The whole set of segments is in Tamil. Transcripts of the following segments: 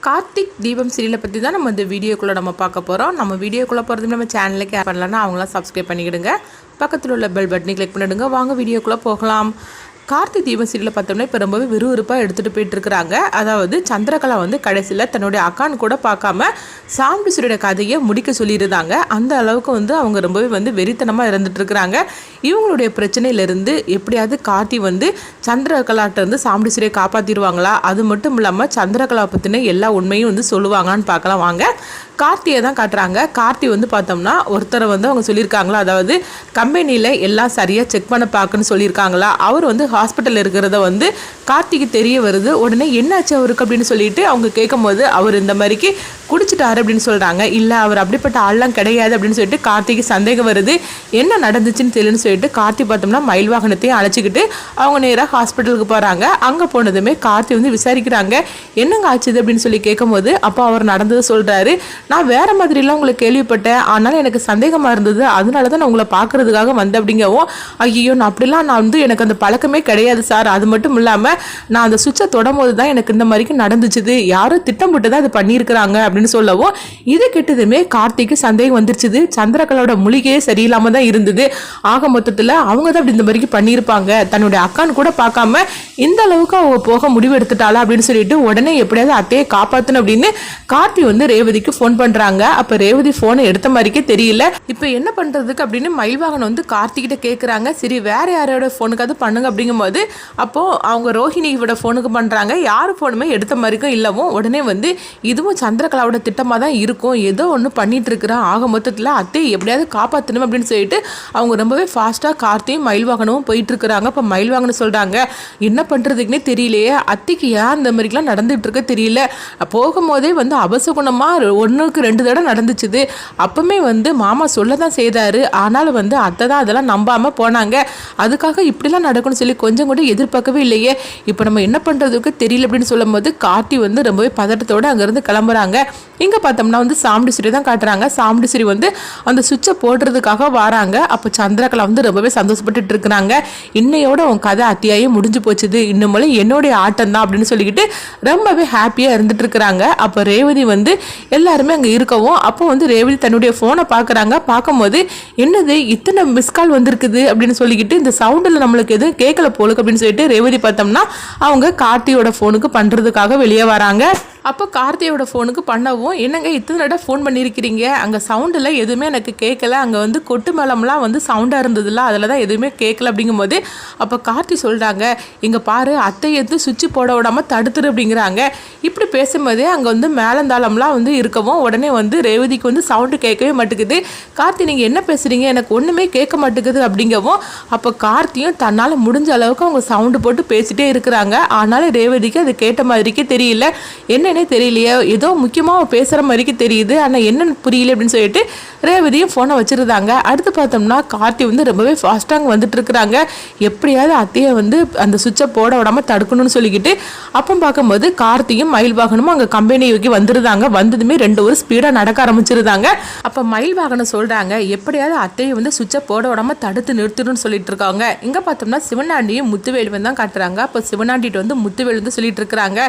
கார்த்திக் தீபம் சீரியலை பற்றி தான் நம்ம இந்த வீடியோக்குள்ளே நம்ம பார்க்க போகிறோம். நம்ம வீடியோக்குள்ளே போகிறதுக்கு நம்ம சேனலுக்கு ஆட் பண்ணலன்னா அவங்களாம் சப்ஸ்கிரைப் பண்ணிக்கிடுங்க. பக்கத்தில் உள்ள பெல் பட்டனை கிளிக் பண்ணிவிடுங்க. வாங்க வீடியோக்குள்ளே போகலாம். கார்த்திக் தீபம் சீரியலில் பார்த்தோம்னா இப்போ ரொம்பவே விறுவிறுப்பாக எடுத்துகிட்டு போயிட்டுருக்குறாங்க. அதாவது சந்திரகலா வந்து கடைசியில் தன்னுடைய அக்கான்னு கூட பார்க்காம சாம்பிசுரோட கதையை முடிக்க சொல்லியிருந்தாங்க. அந்த அளவுக்கு வந்து அவங்க ரொம்பவே வந்து வெறித்தனமாக இருந்துகிட்ருக்குறாங்க. இவங்களுடைய பிரச்சனையிலேருந்து எப்படியாவது கார்த்தி வந்து சந்திரகலாட்டிருந்து சாம்பிசுரை காப்பாற்றிடுவாங்களா, அது மட்டும் இல்லாமல் சந்திரகலா பற்றின எல்லா உண்மையும் வந்து சொல்லுவாங்களான்னு பார்க்கலாம். வாங்க கார்த்தியை தான் காட்டுறாங்க. கார்த்தி வந்து பார்த்தோம்னா ஒருத்தரை வந்து அவங்க சொல்லியிருக்காங்களா, அதாவது கம்பெனியில் எல்லாம் சரியாக செக் பண்ண பார்க்கணுன்னு சொல்லியிருக்காங்களா. அவர் வந்து ஹாஸ்பிட்டலில் இருக்கிறத வந்து கார்த்திக்கு தெரிய வருது. உடனே என்னாச்சு அவருக்கு அப்படின்னு சொல்லிட்டு அவங்க கேட்கும்போது அவர் இந்த மாதிரிக்கு குடிச்சிட்டாரு அப்படின்னு சொல்கிறாங்க. இல்லை அவர் அப்படிப்பட்ட ஆள்லாம் கிடையாது அப்படின்னு சொல்லிட்டு கார்த்திக்கு சந்தேகம் வருது. என்ன நடந்துச்சுன்னு தெரியுன்னு சொல்லிட்டு கார்த்தி பார்த்தோம்னா மயில் வாகனத்தையும் அழைச்சிக்கிட்டு அவங்க நேராக ஹாஸ்பிட்டலுக்கு போகிறாங்க. அங்கே போனதுமே கார்த்தி வந்து விசாரிக்கிறாங்க, என்னங்க ஆச்சுது அப்படின்னு சொல்லி கேட்கும்போது அப்போ அவர் நடந்தது சொல்கிறாரு. நான் வேறு மாதிரிலாம் உங்களை கேள்விப்பட்டேன், ஆனாலும் எனக்கு சந்தேகமாக இருந்தது, அதனால தான் நான் உங்களை பார்க்குறதுக்காக வந்தேன் அப்படிங்கவும், ஐயோ நான் அப்படிலாம் நான் வந்து எனக்கு அந்த பழக்கமே கிடையாது சார், அது மட்டும் இல்லாமல் நான் அந்த சுவிட்சை தொடம்போது தான் எனக்கு இந்த மாதிரிக்கு நடந்துச்சுது, யாரும் திட்டமிட்டு தான் அது பண்ணியிருக்கிறாங்க அப்படின்னு சொல்லவும், இது கெட்டதுமே கார்த்திக்கு சந்தேகம் வந்துருச்சுது. சந்திரகலாவோட மூலிகையே சரியில்லாமல் தான் இருந்தது. ஆக மொத்தத்தில் அவங்க தான் அப்படி இந்த மாதிரிக்கு பண்ணியிருப்பாங்க, தன்னுடைய அக்கான்னு கூட பார்க்காம இந்த அளவுக்கு அவங்க போக முடிவு எடுத்துட்டாளா அப்படின்னு சொல்லிட்டு உடனே எப்படியாவது அத்தையை காப்பாற்றணும் அப்படின்னு கார்த்தி வந்து ரேவதிக்கு ஃபோன் பண்ணுறாங்க. அப்போ ரேவதி ஃபோனை எடுத்த மாதிரிக்கே தெரியல. இப்போ என்ன பண்ணுறதுக்கு அப்படின்னு மயில்வாகன் வந்து கார்த்திகிட்ட கேட்குறாங்க. சரி வேற யாரோட ஃபோனுக்காவது பண்ணுங்க அப்படிங்கும்போது அப்போது அவங்க ரோஹிணியோட ஃபோனுக்கு பண்ணுறாங்க. யார் ஃபோனுமே எடுத்த மாதிரிக்கும் இல்லவும் உடனே வந்து இதுவும் சந்திரகலாவோட திட்டமாக தான் இருக்கும், ஏதோ ஒன்று பண்ணிட்டு இருக்கிறான், ஆக மொத்தத்தில் அத்தையை எப்படியாவது காப்பாற்றணும் அப்படின்னு சொல்லிட்டு அவங்க ரொம்பவே ஃபாஸ்ட்டாக கார்த்தியும் மயில்வாகனும் போயிட்டு இருக்கிறாங்க. இப்போ மயில்வாகன் சொல்கிறாங்க, என்ன பண்ணுறதுக்குன்னே தெரியலையே, அத்தைக்கு ஏன் இந்த மாதிரிலாம் நடந்துகிட்டு இருக்க தெரியல, போகும்போதே வந்து அபசகுணமாக ஒன்றுக்கு 2 தடவை நடந்துச்சுது, அப்பவுமே வந்து மாமா சொல்ல தான் செய்தாரு, ஆனாலும் வந்து அத்தை தான் அதெல்லாம் நம்பாமல் போனாங்க, அதுக்காக இப்படிலாம் நடக்கும்னு சொல்லி கொஞ்சம் கூட எதிர்பார்க்கவே இல்லையே, இப்போ நம்ம என்ன பண்ணுறதுக்கு தெரியல அப்படின்னு சொல்லும் போது கார்த்தி வந்து ரொம்பவே பதட்டத்தோடு அங்கேருந்து கிளம்புறாங்க. இங்கே பார்த்தோம்னா வந்து சாமுண்டீஸ்வரி தான் காட்டுறாங்க. சாமுண்டீஸ்வரி வந்து அந்த சுவிட்சை போடுறதுக்காக வராங்க. அப்போ சந்திரகலா வந்து ரொம்பவே சந்தோஷப்பட்டுட்டு இருக்கிறாங்க. இன்னையோட உன் கதை அத்தியாயம் முடிஞ்சு போச்சுது, இன்னும் என்னுடைய ஆட்டம் தான் அப்படின்னு சொல்லிக்கிட்டு ரொம்பவே ஹாப்பியாக இருந்துட்டு இருக்கிறாங்க. அப்போ ரேவதி வந்து எல்லாருமே அங்கே இருக்கவும் அப்போ வந்து ரேவதி தன்னுடைய ஃபோனை பார்க்குறாங்க. பார்க்கும்போது என்னது இத்தனை மிஸ்கால் வந்திருக்குது அப்படின்னு சொல்லிக்கிட்டு இந்த சவுண்டில் நம்மளுக்கு எதுவும் கேட்கல போலுக்கு அப்படின்னு சொல்லிட்டு ரேவதி பார்த்தோம்னா அவங்க கார்த்தியோட ஃபோனுக்கு பண்ணுறதுக்காக வெளியே வராங்க. அப்போ கார்த்தியோட ஃபோனுக்கு பண்ணவும், என்னங்க இத்தனை தடவை ஃபோன் பண்ணியிருக்கிறீங்க, அங்கே சவுண்டில் எதுவுமே எனக்கு கேட்கல, அங்கே வந்து கொட்டு மேளம்லாம் வந்து சவுண்டாக இருந்ததில்ல, அதில் தான் எதுவுமே கேட்கல அப்படிங்கும்போது அப்போ கார்த்தி சொல்கிறாங்க, இங்கே பாரு அத்தை எடுத்து சுவிட்சு போட விடாமல் தடுத்துரு அப்படிங்கிறாங்க. இப்படி பேசும்போதே அங்கே வந்து மேலந்தாளம்லாம் வந்து இருக்கவும் உடனே வந்து ரேவதிக்கு வந்து சவுண்டு கேட்கவே மாட்டேங்குது. கார்த்தி நீங்கள் என்ன பேசுகிறீங்க, எனக்கு ஒன்றுமே கேட்க மாட்டேங்குது அப்படிங்கவும் அப்போ கார்த்தியும் தன்னால் முடிஞ்ச அளவுக்கு அவங்க சவுண்டு போட்டு பேசிகிட்டே இருக்கிறாங்க. ஆனாலும் ரேவதிக்கு அது கேட்ட மாதிரிக்கே தெரியல, என்னன்னே தெரியலையே, ஏதோ முக்கியமாக பேசுகிற மாதிரிக்கு தெரியுது, ஆனால் என்னன்னு புரியல அப்படின்னு சொல்லிட்டு ரேவதியும் ஃபோனை வச்சுருந்தாங்க. அடுத்து பார்த்தோம்னா கார்த்தி வந்து ரொம்பவே ஃபாஸ்ட்டாக வந்துட்டு இருக்கிறாங்க. எப்படியாவது அத்தையை வந்து அந்த சுவிட்சை போட விடாமல் தடுக்கணும்னு சொல்லிக்கிட்டு அப்போ பார்க்கும்போது கார்த்தியும் மயில் வாகனமும் அங்கே கம்பெனிக்கு வந்துருந்தாங்க. வந்ததுமே 2 ஒரு ஸ்பீடாக நடக்க ஆரம்பிச்சிருந்தாங்க. அப்போ மயில் வாகனம் சொல்கிறாங்க, எப்படியாவது அத்தையை வந்து சுவிட்சை போட விடாமல் தடுத்து நிறுத்தணும்னு சொல்லிட்டு இருக்காங்க. இங்கே பார்த்தோம்னா சிவனாண்டியும் முத்துவேலுவன் தான் காட்டுறாங்க. அப்போ சிவனாண்டிட்டு வந்து முத்துவேலு வந்து சொல்லிட்டு இருக்கிறாங்க,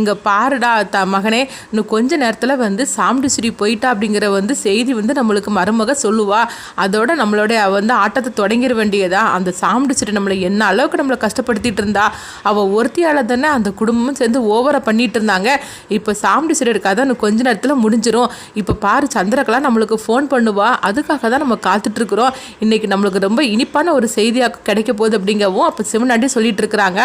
இங்கே பாருடா மகனே, இன்னும் கொஞ்ச நேரத்தில் வந்து சாமுண்டீஸ்வரி போயிட்டா அப்படிங்கிற வந்து செய்தி வந்து நம்மளுக்கு மருமக சொல்லுவா, அதோட நம்மளுடைய வந்து ஆட்டத்தை தொடங்கிட வேண்டியதா, அந்த சாமுண்டீஸ்வரி நம்மளை என்ன அளவுக்கு நம்மளை கஷ்டப்படுத்திட்டு இருந்தா, அவள் ஒருத்தியால் தானே அந்த குடும்பமும் சேர்ந்து ஓவராக பண்ணிட்டு இருந்தாங்க. இப்போ சாமுண்டீஸ்வரி இருக்காது, இன்னும் கொஞ்ச நேரத்தில் முடிஞ்சிடும். இப்போ பாரு சந்திரகலா நம்மளுக்கு ஃபோன் பண்ணுவா, அதுக்காக தான் நம்ம காத்துட்ருக்குறோம், இன்னைக்கு நம்மளுக்கு ரொம்ப இனிப்பான ஒரு செய்தியாக கிடைக்க போகுது அப்படிங்கவும் அப்போ சிவனாண்டி சொல்லிட்டு இருக்கிறாங்க.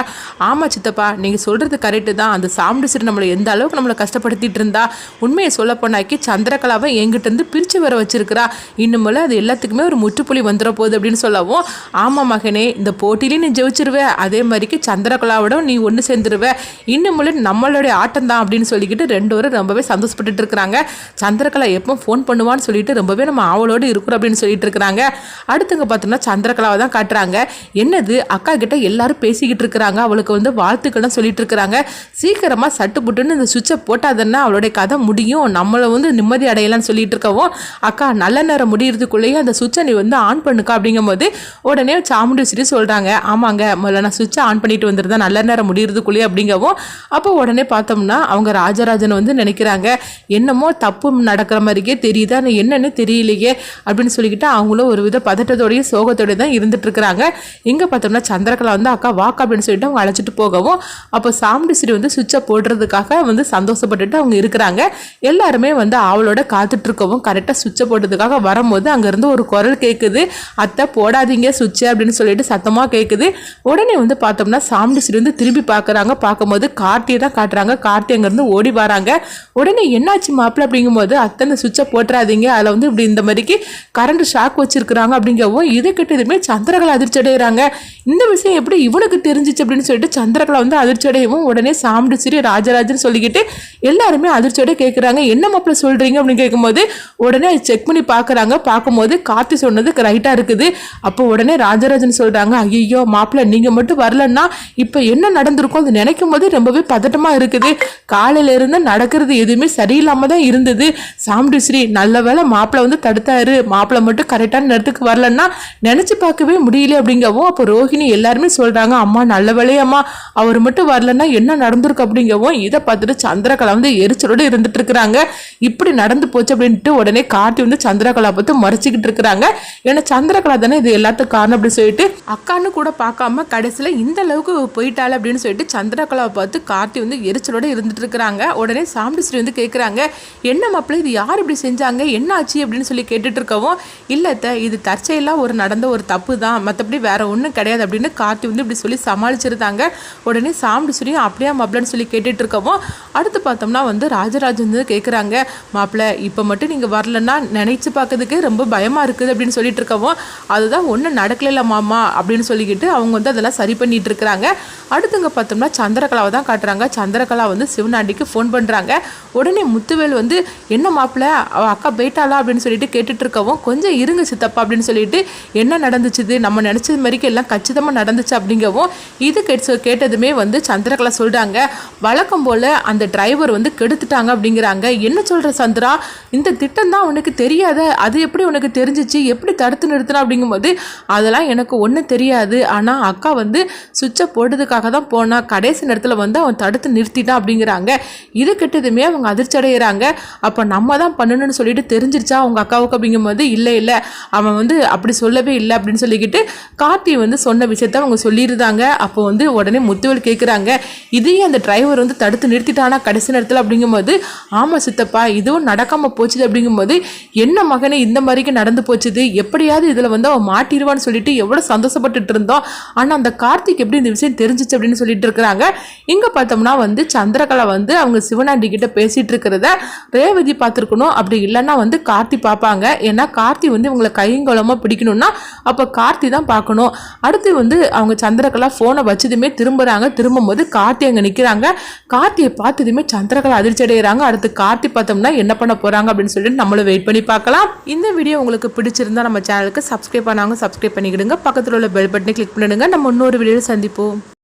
ஆமாம் சித்தப்பா, நீங்கள் சொல்கிறது கரெக்டு தான், அந்த சாமுண்டீஸ்வரி நம்மளை எந்த அளவுக்கு நம்மளை கஷ்டப்படுத்திட்டு இருந்தா, உண்மையை சொல்ல போனாக்கி சந்திரகலாவை எங்கிட்ட இருந்து பிரித்து வர வச்சிருக்கிறா, இன்னும் அது எல்லாத்துக்குமே ஒரு முற்றுப்புள்ளி வந்துட போகுது அப்படின்னு சொல்லவும், ஆமாம் மகனே, இந்த போட்டியிலையும் நீ ஜெயிச்சிருவ, அதே மாதிரிக்கு சந்திரகலாவோட நீ ஒன்று சேர்ந்துருவ, இன்னும் நம்மளுடைய ஆட்டம் தான் அப்படின்னு சொல்லிக்கிட்டு 2 பேரும் ரொம்பவே சந்தோஷப்பட்டு இருக்கிறாங்க. சந்திரகலா எப்போ ஃபோன் பண்ணுவான்னு சொல்லிட்டு ரொம்பவே நம்ம ஆவலோடு இருக்கிறோம் அப்படின்னு சொல்லிட்டு இருக்கிறாங்க. அடுத்துங்க பார்த்தோம்னா சந்திரகலாவை தான் காட்டுறாங்க. என்னது அக்கா கிட்ட எல்லாரும் பேசிக்கிட்டு இருக்கிறாங்க, அவளுக்கு வந்து வாழ்த்துக்கள்லாம் சொல்லிட்டு இருக்கிறாங்க. சீக்கிரமாக சட்டு புட்டுன்னு இந்த சுவிட்சை போட்டால் தானே அவளுடைய கதை முடியும், நம்மளை வந்து நிம்மதி அடையலாம்னு சொல்லிட்டு இருக்கவும், அக்கா நல்ல நேரம் முடியறதுக்குள்ளேயே அந்த சுவிட்சை நீ வந்து ஆன் பண்ணுக்கா அப்படிங்கும்போது உடனே சாமுண்டீஸ்வரி சொல்கிறாங்க, ஆமாங்க முதல்ல நான் சுவிட்சை ஆன் பண்ணிட்டு வந்துருந்தேன் நல்ல நேரம் முடியறதுக்குள்ளேயே அப்படிங்கவும். அப்போ உடனே பார்த்தோம்னா அவங்க ராஜராஜன் வந்து நினைக்கிறாங்க, என்னமோ தப்பு நடக்கிற மாதிரிக்கே தெரியுதா, என்னன்னு தெரியலையே அப்படின்னு சொல்லிக்கிட்டு அவங்களும் ஒரு வித பதட்டத்தோடய சோகத்தோடய தான் இருந்துட்டு இருக்கிறாங்க. இங்கே பார்த்தோம்னா சந்திரகலா வந்து அக்கா வாக்கா அப்படின்னு சொல்லிட்டு அவங்க அழைச்சிட்டு போகவும், அப்போ சாமுண்டீஸ்வரி வந்து சுவிட்சை போடுறதுக்காக வந்து சந்தோஷப்பட்டுட்டு அவங்க இருக்கிறாங்க. எல்லாருமே வந்து அவளோட காத்துட்டு இருக்கவும் கரெக்டாக சுவிட்சை போட்டதுக்காக வரும்போது அங்கேருந்து ஒரு குரல் கேட்குது, அத்தை போடாதீங்க சுவிட்சை அப்படின்னு சொல்லிட்டு சத்தமாக கேட்குது. உடனே வந்து பார்த்தோம்னா சாமுண்டீஸ்வரி வந்து திரும்பி பார்க்குறாங்க. பார்க்கும்போது கார்த்தியை தான் காட்டுறாங்க. கார்த்தி அங்கேருந்து ஓடி வராங்க. உடனே என்னாச்சு மாப்பிள்ள அப்படிங்கும்போது, அத்தனை சுவிட்சை போட்டுறாதீங்க, அதில் வந்து இப்படி இந்த மாதிரிக்கு கரண்ட் ஷாக் வச்சிருக்கிறாங்க அப்படிங்கவும், இதை கிட்டதுமே சந்திரகலா அதிர்ச்சி அடைகிறாங்க. இந்த விஷயம் எப்படி இவனுக்கு தெரிஞ்சிச்சு அப்படின்னு சொல்லிட்டு சந்திரகலா வந்து அதிர்ச்சி அடையவும், உடனே சாமுண்டீஸ்வரி ராஜராஜன் சொல்லிக்கிட்டு எல்லாருமே அதிர்ச்சியோட கேட்குறாங்க, என்ன மாப்பிள்ள சொல்கிறீங்க அப்படின்னு கேட்கும்போது உடனே செக் பண்ணி பார்க்குறாங்க. பார்க்கும்போது கார்த்தி சொன்னது ரைட்டாக இருக்குது. அப்போ உடனே ராஜராஜன் சொல்கிறாங்க, ஐயோ மாப்பிள்ள நீங்கள் மட்டும் வரலன்னா இப்போ என்ன நடந்திருக்கும் அது நினைக்கும் போது ரொம்பவே பதட்டமாக இருக்குது. காலையிலேருந்து நடக்கிறது எதுவுமே சரியில்லாமல் தான் இருந்தது. சாமுண்டீஸ்வரி நல்ல வேலை மாப்பிள்ள வந்து தடுத்தாரு, மாப்பிள்ள மட்டும் கரெக்டான நேரத்துக்கு வரலன்னா நினச்சி பார்க்கவே முடியல அப்படிங்கவும். அப்போ ரோஹிணி எல்லாருமே சொல்கிறாங்க, அம்மா நல்ல வேலையம்மா அவர் மட்டும் வரலன்னா என்ன நடந்திருக்கு அப்படிங்கவும். இதை பார்த்துட்டு சந்திரகலா வந்து எரிச்சலோடு இருந்துட்டு இருக்கிறாங்க. இப்படி நடந்து போச்சு அப்படின்ட்டு உடனே கார்த்தி வந்து சந்திரகலா பார்த்து மறைச்சிக்கிட்டு இருக்கிறாங்க. ஏன்னா சந்திரகலா தானே இது எல்லாத்துக்கும் காரணம் அப்படின்னு சொல்லிட்டு அக்கான்னு கூட பார்க்காம கடைசியில் இந்த அளவுக்கு போயிட்டாள் அப்படின்னு சொல்லிட்டு சந்திரகலாவை பார்த்து கார்த்தி வந்து எரிச்சலோடு இருந்துட்டு இருக்கிறாங்க. உடனே சாமுண்டீஸ்வரி வந்து கேட்குறாங்க, என்ன மாப்பிள்ள இது யார் இப்படி செஞ்சாங்க, என்ன ஆச்சு அப்படின்னு சொல்லி கேட்டுட்டு இருக்கவும், இல்லத்த இது தற்செயலாக ஒரு நடந்த ஒரு தப்பு தான், மற்றபடி வேற ஒன்றும் கிடையாது அப்படின்னு கார்த்தி வந்து இப்படி சொல்லி சமாளிச்சிருந்தாங்க. உடனே சாமுண்டீஸ்வரியும் அப்படியே மாப்பிள்ளன்னு சொல்லி கேட்டுட்டு இருக்கவும், அடுத்து பார்த்தோம்னா வந்து ராஜராஜன் வந்து கேட்குறாங்க, மாப்பிள்ள இப்போ மட்டும் நீங்கள் வரலன்னா நினைச்சு பார்க்கறதுக்கு ரொம்ப பயமாக இருக்குது அப்படின்னு சொல்லிட்டு இருக்கவும், அதுதான் ஒன்றும் நடக்கல மாமா அப்படின்னு சொல்லிக்கிட்டு அவங்க வந்து அதெல்லாம் சரி பண்ணிட்டு இருக்கிறாங்க. அடுத்துங்க பார்த்தோம்னா சந்திரகலாவை தான் காட்டுறாங்க. சந்திரகலா வந்து சிவனாண்டிக்கு ஃபோன் பண்ணுறாங்க. உடனே முத்துவேல் வந்து என்ன மாப்பிள்ள அவள் அக்கா போயிட்டாளா அப்படின்னு சொல்லிட்டு கேட்டுட்டு இருக்கவும், கொஞ்சம் இருங்க சித்தப்பா அப்படின்னு சொல்லிட்டு என்ன நடந்துச்சுது நம்ம நினச்சது மாதிரிக்கு எல்லாம் கச்சிதமாக நடந்துச்சு அப்படிங்கவும். இது கேட்டதுமே வந்து சந்திரகலா சொல்கிறாங்க, வழக்கம் போல் அந்த டிரைவர் வந்து கெடுத்துட்டாங்க அப்படிங்கிறாங்க. என்ன சொல்கிற சந்திரா, இந்த திட்டம் தான் உனக்கு தெரியாத, அது எப்படி உனக்கு தெரிஞ்சிச்சு, எப்படி தடுத்து நிறுத்தினா அப்படிங்கும்போது, அதெல்லாம் எனக்கு ஒன்றும் தெரியாது, ஆனால் அக்கா வந்து சுவிட்சை போடுறதுக்காக தான் போனா, கடைசி நேரத்தில் வந்து அவன் தடுத்து நிறுத்திட்டான் அப்படிங்கிறாங்க. இது கிட்டதுமே அவங்க அதிர்ச்சி அடைகிறாங்க. அப்போ நம்ம தான் பண்ணணும்னு சொல்லிட்டு தெரிஞ்சிருச்சா அவங்க அக்காவுக்கு அப்படிங்கும்போது, இல்லை அவன் வந்து அப்படி சொல்லவே இல்லை அப்படின்னு சொல்லிக்கிட்டு கார்த்தி வந்து சொன்ன விஷயத்த அவங்க சொல்லியிருந்தாங்க. அப்போ வந்து உடனே முத்துவேல் கேட்குறாங்க, இதையும் அந்த டிரைவர் வந்து தடுத்து நிறுத்திட்டானா கடைசி நேரத்தில் அப்படிங்கும்போது, ஆமாம் சித்தப்பா இதுவும் நடக்காமல் போச்சுது அப்படிங்கும்போது, என்ன மகனே இந்த மாதிரிக்கு நடந்து போச்சுது, எப்படியாவது இதில் வந்து அவன் மாட்டிடுவான்னு சொல்லிட்டு எவ்வளோ சந்தோஷப்பட்டுட்டு இருந்தோம், ஆனால் அந்த கார்த்திக் எப்படி இந்த விஷயம் தெரிஞ்சிச்சு அப்படின்னு சொல்லிட்டு இருக்கிறாங்க. இங்கே பார்த்தோம்னா வந்து சந்திரகலா வந்து அவங்க சிவனாண்டி கிட்ட பேசிட்டு இருக்கிறத ரேவதி பார்த்துருக்கணும், அப்படி இல்லைன்னா வந்து கார்த்தி பார்ப்பாங்க. ஏன்னா கார்த்தி வந்து இவங்களை கையங்கோலமாக பிடிக்கணும்னா அப்போ கார்த்தி தான் பார்க்கணும். அடுத்து வந்து அவங்க சந்திரகலா ஃபோனை வச்சதுமே திரும்புகிறாங்க. திரும்பும்போது கார்த்தி அங்கே நிற்கிறாங்க. கார்த்தியை பார்த்ததுமே சந்திரகலா அதிர்ச்சி அடைகிறாங்க. அடுத்து கார்த்தி பார்த்தோம்னா என்ன பண்ண போகிறாங்க அப்படின்னு சொல்லிட்டு நம்மளும் வெயிட் பண்ணி பார்க்கலாம். இந்த வீடியோ உங்களுக்கு பிடிச்சிருந்தா நம்ம சேனலுக்கு சப்ஸ்கிரைப் பண்ணாங்க சப்ஸ்கிரைப் பண்ணிக்கிடுங்க. பக்கத்தில் உள்ள பெல் பட்டனை கிளிக் பண்ணிடுங்க. நம்ம இன்னொரு வீடியோவில் சந்திப்போம்.